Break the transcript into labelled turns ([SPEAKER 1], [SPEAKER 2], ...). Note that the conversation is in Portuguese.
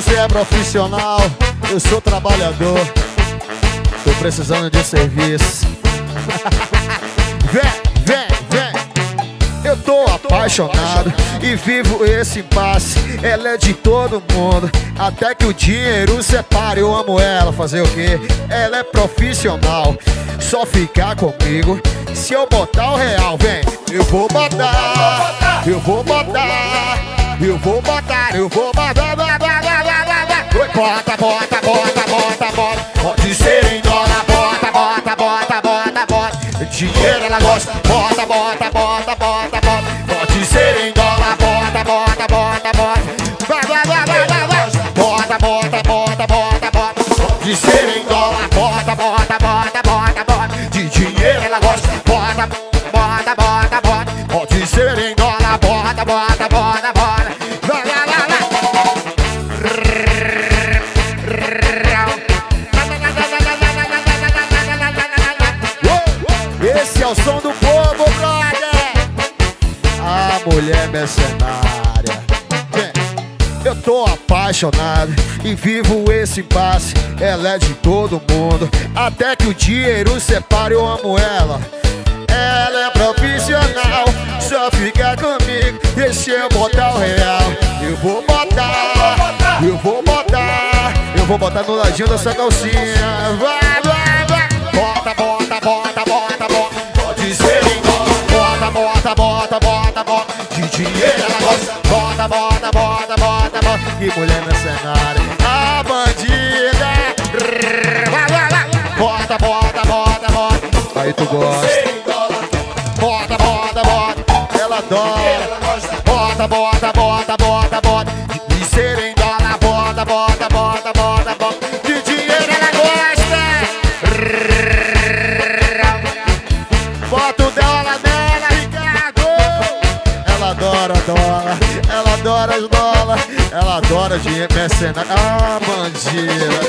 [SPEAKER 1] Você é profissional, eu sou trabalhador. Tô precisando de serviço. Vem. Eu tô apaixonado e vivo esse impasse. Ela é de todo mundo, até que o dinheiro separe. Eu amo ela, fazer o quê? Ela é profissional, só ficar comigo se eu botar o real. Vem, eu vou botar, eu vou botar, eu vou botar, eu vou botar. Bota, bota, bota, bota, bota. Pode ser em dólar, bota, bota, bota, bota, bota. Dinheiro ela gosta, bota, bota, bota, bota, bota. Pode ser em dólar, bota, bota, bota, bota. Vai, vai, vai, vai, vai, vai. Bota, bota, bota, bota, bota. Pode ser em dólar, bota, bota, bota, bota, bota. De dinheiro ela gosta, bota, bota, bota, bota. Pode ser em dólar, bota, bota, bota, bota. Vai, vai, vai, vai. Esse é o som do povo, brother. A mulher mercenária. Eu tô apaixonado e vivo esse impasse. Ela é de todo mundo, até que o dinheiro separe. Eu amo ela. Ela é profissional, só fica comigo. Deixa eu botar o real. Eu vou botar, eu vou botar, eu vou botar no ladinho dessa calcinha. Vai, vai, vai. Bota, bota, bota, bota, bota. Pode ser em dólar. Bota, bota, bota, bota, bota. De dinheiro ela gosta. Bota, bota, bota, bota, bota. Que mulher mercenária, a bandida. Vai, vai, vai. Bota, bota, bota, bota. Aí tu gosta. Bota, bota, bota. Ela adora. Bota, bota, bota, bota, bota. De ser em dólar. Bota, bota, bota, bota, bota. De dinheiro ela gosta. Bota o dólar nela, Ricardo. Ela adora dólar, ela adora as dólares, ela adora dinheiro mercenário. Ah, bandida.